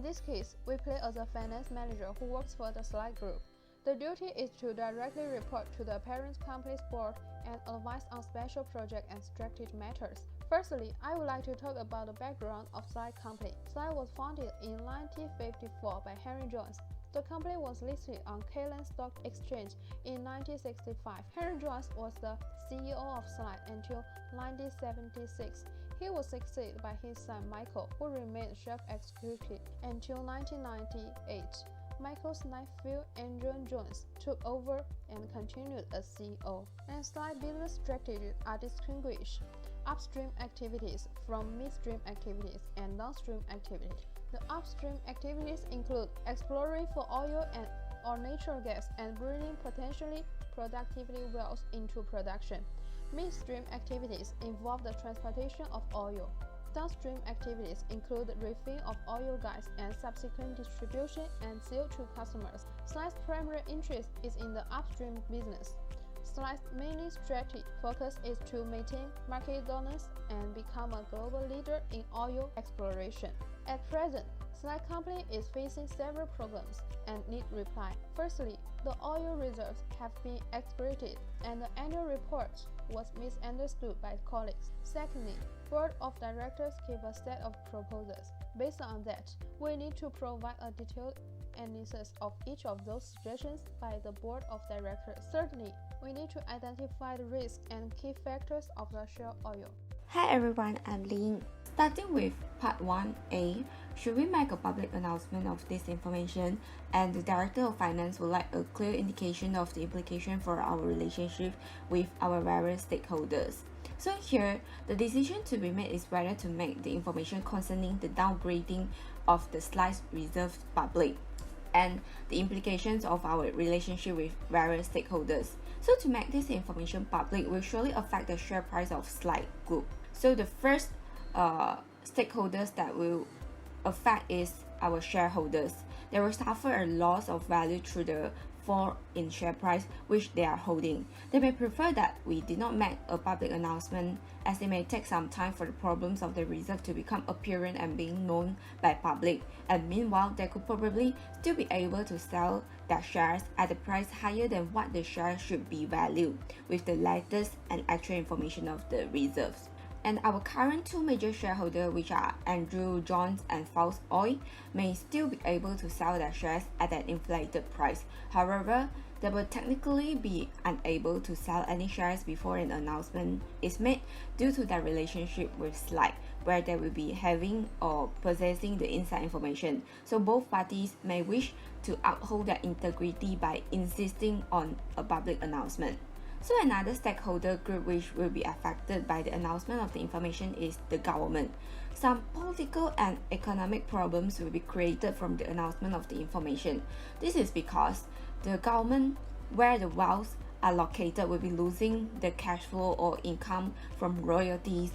this case, we play as a finance manager who works for the slide group. The duty is to directly report to the parent company's board and advise on special project and strategic matters. Firstly, I would like to talk about the background of Slide Company. Slide was founded in 1954 by Henry Jones. The company was listed on Cayman Stock Exchange in 1965. Henry Jones was the CEO of Slide until 1976. He was succeeded by his son Michael, who remained chief executive until 1998. Michael's nephew Andrew Jones took over and continued as CEO. And Slide business strategies are distinguished upstream activities from midstream activities and downstream activities. The upstream activities include exploring for oil and or natural gas and bringing potentially productively wells into production. Midstream activities involve the transportation of oil. Downstream activities include refining of oil gas and subsequent distribution and sale to customers. Slide's primary interest is in the upstream business. Slide's main strategy focus is to maintain market dominance and become a global leader in oil exploration. At present, Slide Company is facing several problems and need reply. Firstly, the oil reserves have been exploited and the annual report was misunderstood by colleagues. Secondly, Board of Directors give a set of proposals. Based on that, we need to provide a detailed analysis of each of those suggestions by the Board of Directors. Thirdly, we need to identify the risks and key factors of the shale oil. Hi everyone, I'm Ling. Starting with Part 1A, should we make a public announcement of this information? And the Director of Finance would like a clear indication of the implication for our relationship with our various stakeholders. So here, the decision to be made is whether to make the information concerning the downgrading of the Slide's reserves public and the implications of our relationship with various stakeholders. So to make this information public will surely affect the share price of Slide Group. So the first stakeholders that will affect is our shareholders. They will suffer a loss of value through the fall in share price which they are holding. They may prefer that we did not make a public announcement, as it may take some time for the problems of the reserve to become apparent and being known by public, and meanwhile they could probably still be able to sell their shares at a price higher than what the share should be valued with the latest and actual information of the reserves. And our current two major shareholders, which are Andrew Jones and False Oil, may still be able to sell their shares at an inflated price. However, they will technically be unable to sell any shares before an announcement is made due to their relationship with Slide, where they will be having or possessing the inside information. So both parties may wish to uphold their integrity by insisting on a public announcement. So another stakeholder group which will be affected by the announcement of the information is the government. Some political and economic problems will be created from the announcement of the information. This is because the government, where the wells are located, will be losing the cash flow or income from royalties,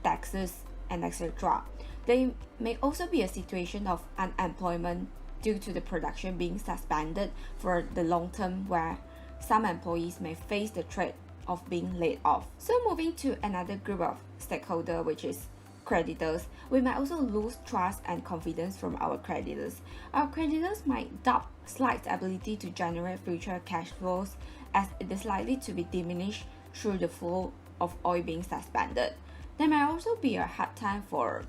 taxes, and etc. There may also be a situation of unemployment due to the production being suspended for the long term, where some employees may face the threat of being laid off. So moving to another group of stakeholders, which is creditors, we might also lose trust and confidence from our creditors. Our creditors might doubt Slide's ability to generate future cash flows, as it is likely to be diminished through the flow of oil being suspended. There may also be a hard time for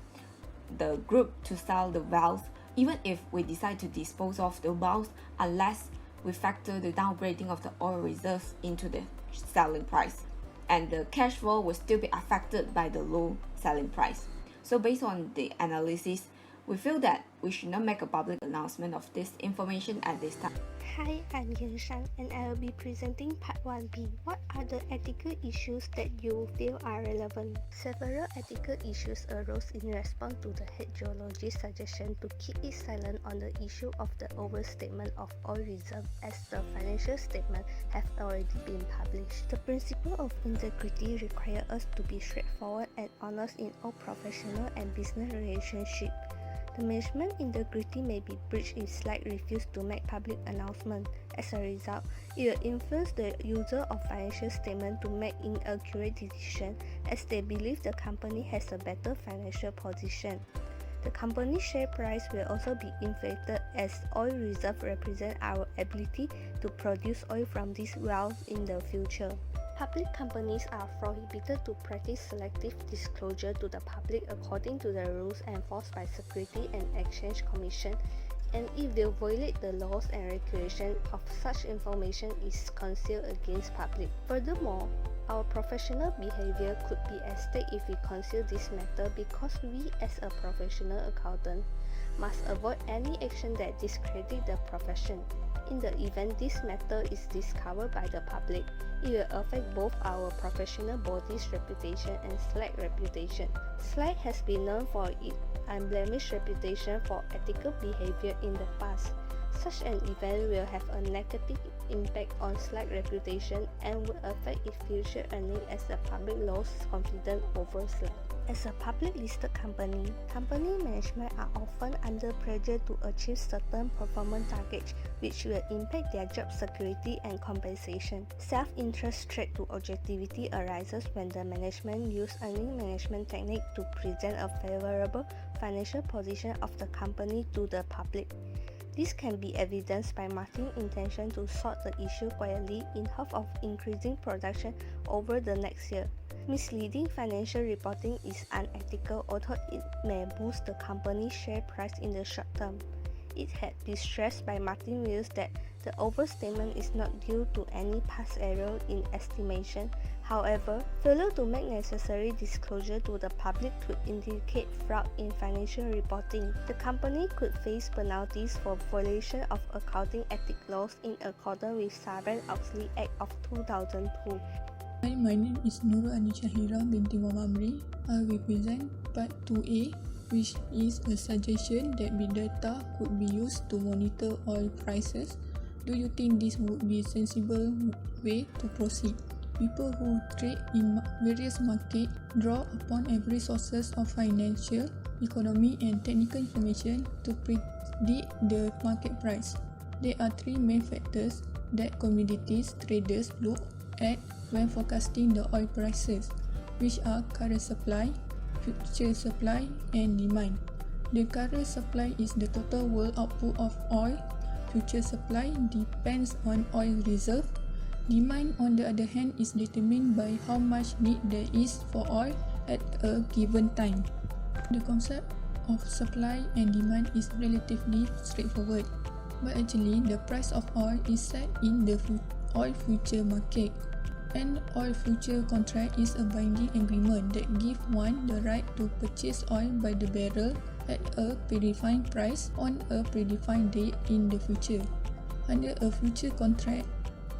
the group to sell the wells, even if we decide to dispose of the wells, unless we factor the downgrading of the oil reserves into the selling price, and the cash flow will still be affected by the low selling price. So based on the analysis, we feel that we should not make a public announcement of this information at this time. Hi, I'm Yen Shang and I will be presenting Part 1B. What are the ethical issues that you feel are relevant? Several ethical issues arose in response to the head geologist's suggestion to keep it silent on the issue of the overstatement of oil reserve, as the financial statements have already been published. The principle of integrity requires us to be straightforward and honest in all professional and business relationships. The management integrity may be breached if Slide refuses to make public announcements. As a result, it will influence the user of financial statements to make inaccurate decisions, as they believe the company has a better financial position. The company's share price will also be inflated as oil reserves represent our ability to produce oil from these wells in the future. Public companies are prohibited to practice selective disclosure to the public according to the rules enforced by Security and Exchange Commission, and if they violate the laws and regulations of such information is concealed against public. Furthermore, our professional behavior could be at stake if we conceal this matter because we as a professional accountant must avoid any action that discredits the profession. In the event this matter is discovered by the public, it will affect both our professional body's reputation and SLAC reputation. SLAC has been known for its unblemished reputation for ethical behavior in the past. Such an event will have a negative impact on SLAC reputation and will affect its future earnings as the public loses confidence over SLAC. As a public listed company, company management are often under pressure to achieve certain performance targets which will impact their job security and compensation. Self-interest threat to objectivity arises when the management use earning management technique to present a favorable financial position of the company to the public. This can be evidenced by marketing intention to sort the issue quietly in hope of increasing production over the next year. Misleading financial reporting is unethical, although it may boost the company's share price in the short term. It had been stressed by marketing views that the overstatement is not due to any past error in estimation. However, failure to make necessary disclosure to the public could indicate fraud in financial reporting. The company could face penalties for violation of accounting ethics laws in accordance with Sarbanes-Oxley Act of 2002. Hi, my name is Nurul Anishahira binti Mamamri. I will present part 2A, which is a suggestion that big data could be used to monitor oil prices. Do you think this would be a sensible way to proceed? People who trade in various markets draw upon every sources of financial, economic and technical information to predict the market price. There are three main factors that commodities traders look at when forecasting the oil prices, which are current supply, future supply and demand. The current supply is the total world output of oil. Future supply depends on oil reserve. Demand, on the other hand, is determined by how much need there is for oil at a given time. The concept of supply and demand is relatively straightforward, but actually the price of oil is set in the oil future market. An oil future contract is a binding agreement that gives one the right to purchase oil by the barrel at a predefined price on a predefined date in the future. Under a future contract,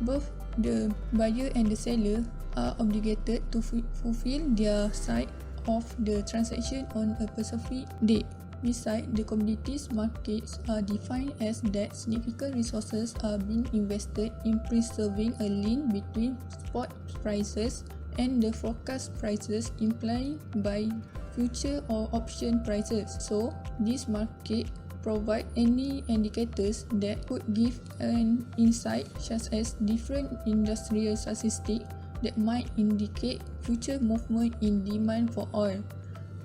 both the buyer and the seller are obligated to fulfill their side of the transaction on a specific date. Besides, the commodities markets are defined as that significant resources are being invested in preserving a link between spot prices and the forecast prices implied by future or option prices. So, this market provide any indicators that could give an insight, such as different industrial statistics that might indicate future movement in demand for oil.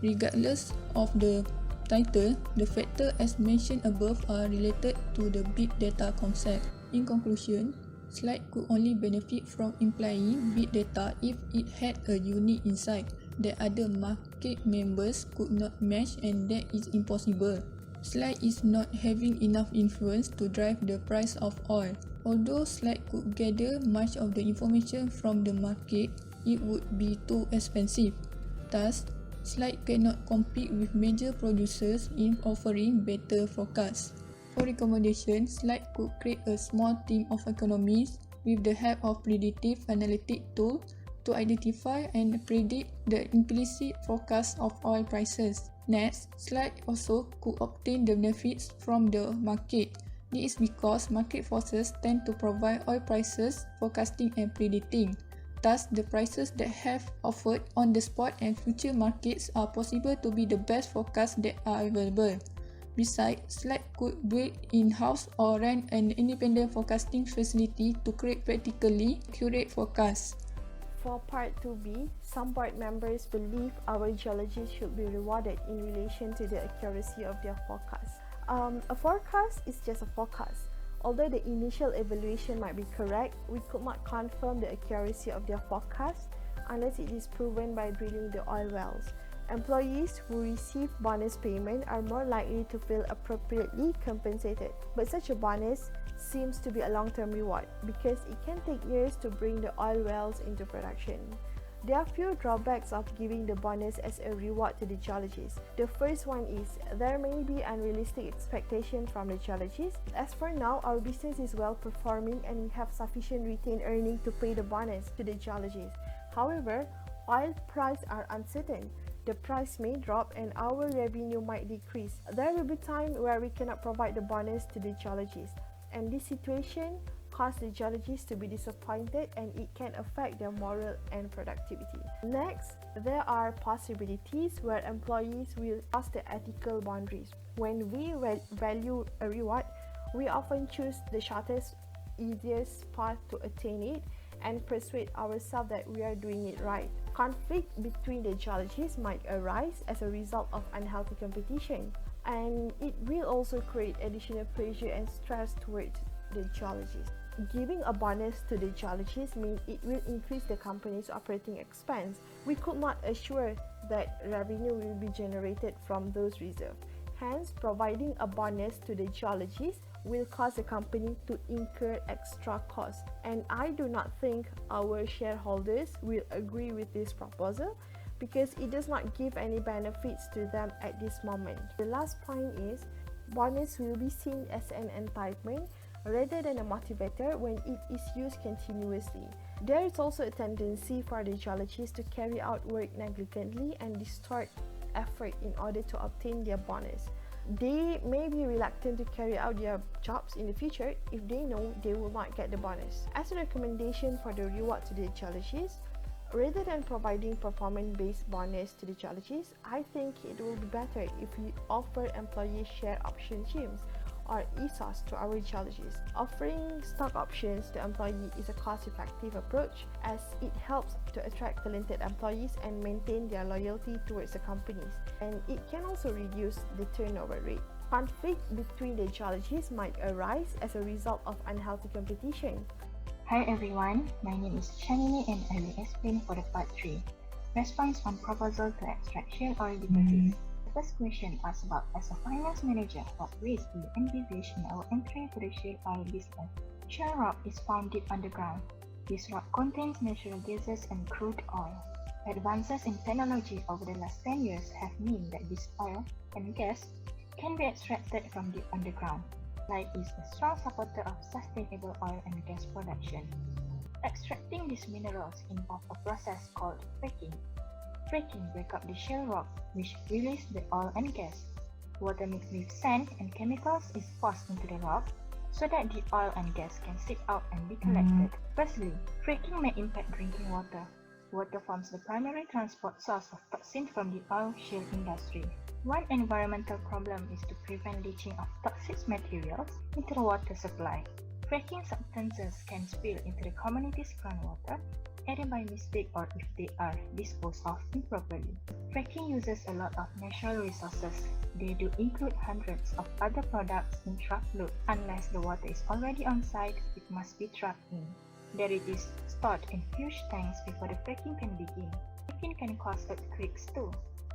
Regardless of the title, the factors as mentioned above are related to the big data concept. In conclusion, SLAC could only benefit from implying big data if it had a unique insight that other market members could not match, and that is impossible. SLAC is not having enough influence to drive the price of oil. Although SLAC could gather much of the information from the market, it would be too expensive. Thus, SLAC cannot compete with major producers in offering better forecasts. For recommendation, SLAC could create a small team of economists with the help of predictive analytic tools to identify and predict the implicit forecast of oil prices. Next, SLAC also could obtain the benefits from the market. This is because market forces tend to provide oil prices forecasting and predicting. Thus, the prices that have offered on the spot and future markets are possible to be the best forecasts that are available. Besides, SLAC could build in-house or rent an independent forecasting facility to create practically accurate forecasts. For part 2b, some board members believe our geologists should be rewarded in relation to the accuracy of their forecast. A forecast is just a forecast. Although the initial evaluation might be correct, we could not confirm the accuracy of their forecast unless it is proven by drilling the oil wells. Employees who receive bonus payment are more likely to feel appropriately compensated, but such a bonus seems to be a long-term reward because it can take years to bring the oil wells into production. There are few drawbacks of giving the bonus as a reward to the geologists. The first one is there may be unrealistic expectation from the geologists. As for now, our business is well performing and we have sufficient retained earning to pay the bonus to the geologists. However, oil prices are uncertain. The price may drop and our revenue might decrease. There will be time where we cannot provide the bonus to the geologists, and this situation cause the geologists to be disappointed and it can affect their morale and productivity. Next, there are possibilities where employees will cross the ethical boundaries. When we value a reward, we often choose the shortest, easiest path to attain it and persuade ourselves that we are doing it right. Conflict between the geologists might arise as a result of unhealthy competition, and it will also create additional pressure and stress towards the geologists. Giving a bonus to the geologists means it will increase the company's operating expense. We could not assure that revenue will be generated from those reserves. Hence, providing a bonus to the geologists will cause the company to incur extra costs, and I do not think our shareholders will agree with this proposal because it does not give any benefits to them at this moment. The last point is, bonus will be seen as an entitlement rather than a motivator when it is used continuously. There is also a tendency for the geologists to carry out work negligently and distort effort in order to obtain their bonus. They may be reluctant to carry out their jobs in the future if they know they will not get the bonus. As a recommendation for the reward to the geologists, rather than providing performance-based bonus to the geologists, I think it will be better if we offer employee share option schemes or ESOS to our geologists. Offering stock options to employees is a cost-effective approach as it helps to attract talented employees and maintain their loyalty towards the companies, and it can also reduce the turnover rate. Conflict between the geologists might arise as a result of unhealthy competition. Hi everyone, my name is CGMA and I will explain for the part 3. Response on proposal to extract shale oil deposits. The first question asks about, as a finance manager, what risk do you envisage in our entry to the shale oil business? Shale rock is found deep underground. This rock contains natural gases and crude oil. Advances in technology over the last 10 years have meant that this oil and gas can be extracted from deep underground. Light is a strong supporter of sustainable oil and gas production. Extracting these minerals involves a process called fracking. Fracking breaks up the shale rock, which releases the oil and gas. Water mixed with sand and chemicals is forced into the rock so that the oil and gas can seep out and be collected. Firstly, fracking may impact drinking water. Water forms the primary transport source of toxins from the oil shale industry. One environmental problem is to prevent leaching of toxic materials into the water supply. Fracking substances can spill into the community's groundwater, either by mistake or if they are disposed of improperly. Fracking uses a lot of natural resources. They do include hundreds of other products in truckload. Unless the water is already on site, it must be trucked in. There it is stored in huge tanks before the fracking can begin. Fracking can cause earthquakes too.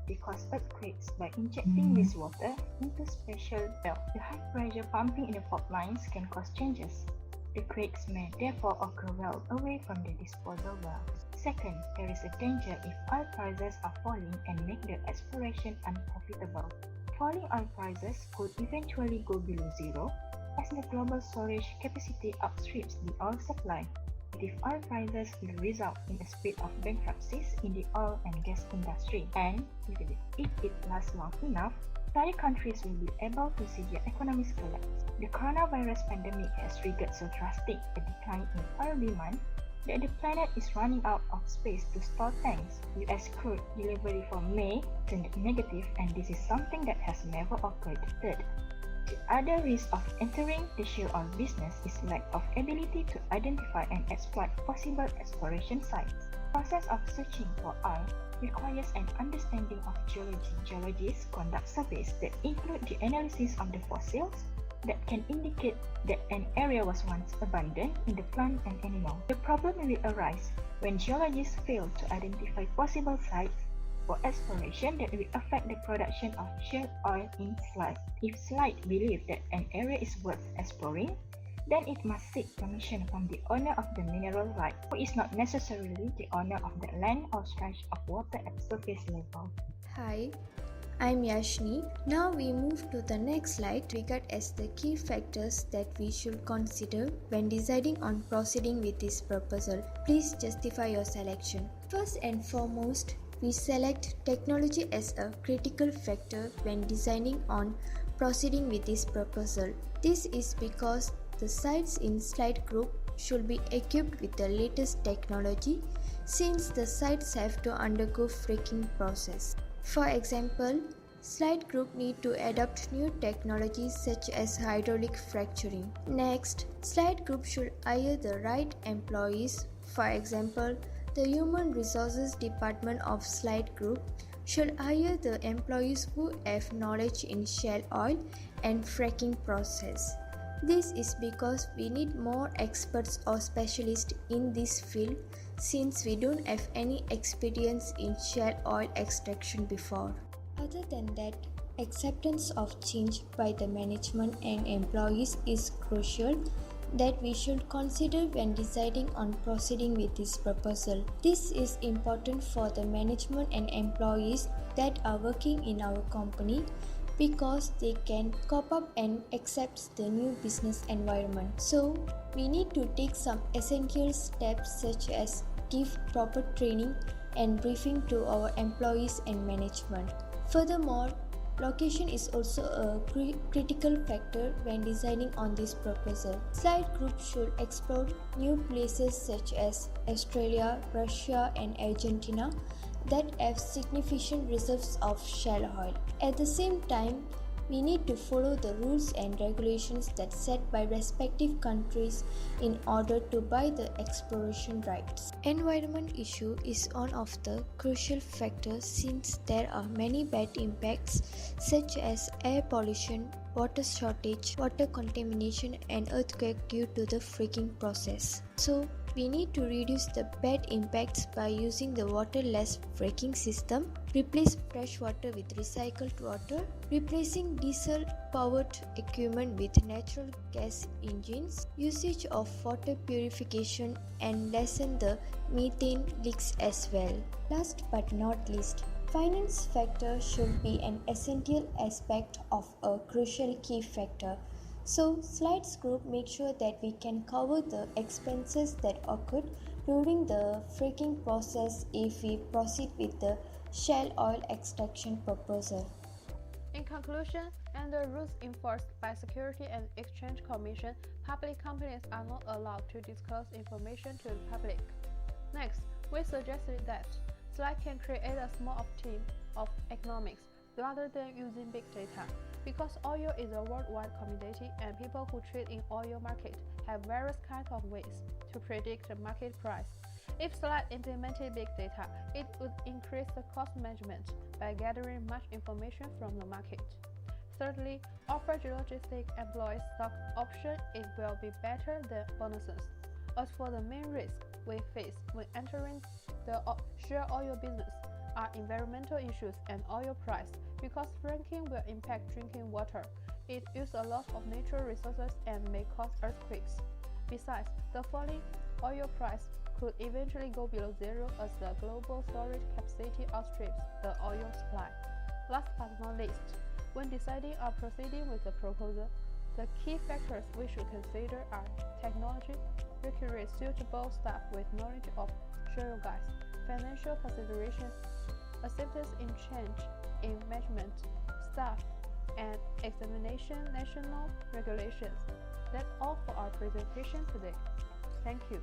They cause earthquakes by injecting this water into special wells. The high pressure pumping in the fault lines can cause changes. The quakes may therefore occur well away from the disposal well. Second, there is a danger if oil prices are falling and make the exploration unprofitable. Falling oil prices could eventually go below zero as the global storage capacity outstrips the oil supply. If oil prices will result in a spate of bankruptcies in the oil and gas industry, and if it lasts long enough, other countries will be able to see their economies collapse. The coronavirus pandemic has triggered so drastic a decline in oil demand that the planet is running out of space to store tanks. US crude delivery for May turned negative, and this is something that has never occurred. Third, the other risk of entering the shale oil business is lack of ability to identify and exploit possible exploration sites. The process of searching for oil requires an understanding of geology. Geologists conduct surveys that include the analysis of the fossils that can indicate that an area was once abundant in the plant and animal. The problem will arise when geologists fail to identify possible sites for exploration that will affect the production of shale oil in slide. If slide believe that an area is worth exploring, then it must seek permission from the owner of the mineral right, who is not necessarily the owner of the land or stretch of water at surface level. Hi, I'm Yashni. Now we move to the next slide regarded as the key factors that we should consider when deciding on proceeding with this proposal. Please justify your selection. First and foremost, we select technology as a critical factor when deciding on proceeding with this proposal. This is because the sites in slide group should be equipped with the latest technology since the sites have to undergo fracking process. For example, slide group need to adopt new technologies such as hydraulic fracturing. Next, slide group should hire the right employees. For example, the Human Resources Department of slide group should hire the employees who have knowledge in shale oil and fracking process. This is because we need more experts or specialists in this field since we don't have any experience in shale oil extraction before. Other than that, acceptance of change by the management and employees is crucial that we should consider when deciding on proceeding with this proposal. This is important for the management and employees that are working in our company because they can cope up and accept the new business environment. So, we need to take some essential steps such as give proper training and briefing to our employees and management. Furthermore, location is also a critical factor when deciding on this proposal. Slide group should explore new places such as Australia, Russia, and Argentina that have significant reserves of shale oil. At the same time, we need to follow the rules and regulations that set by respective countries in order to buy the exploration rights. Environment issue is one of the crucial factors since there are many bad impacts such as air pollution, water shortage, water contamination, and earthquake due to the fracking process. So, we need to reduce the bad impacts by using the waterless fracking system, replace fresh water with recycled water, replacing diesel-powered equipment with natural gas engines, usage of water purification, and lessen the methane leaks as well. Last but not least, finance factor should be an essential aspect of a crucial key factor. So, slides group make sure that we can cover the expenses that occurred during the fracking process if we proceed with the shale oil extraction proposal. In conclusion, under rules enforced by Security and Exchange Commission, public companies are not allowed to disclose information to the public. Next, we suggested that slide can create a small team of economics rather than using big data. Because oil is a worldwide commodity and people who trade in oil market have various kinds of ways to predict the market price. If slide implemented big data, it would increase the cost management by gathering much information from the market. Thirdly, offer geologistic employees stock option, it will be better than bonuses. As for the main risk we face when entering the shale oil business are environmental issues and oil price, because fracking will impact drinking water. It uses a lot of natural resources and may cause earthquakes. Besides, the falling oil price could eventually go below zero as the global storage capacity outstrips the oil supply. Last but not least, when deciding on proceeding with the proposal, the key factors we should consider are technology, recruit suitable staff with knowledge of shale gas, financial considerations, acceptance in change in management, staff, and examination national regulations. That's all for our presentation today. Thank you.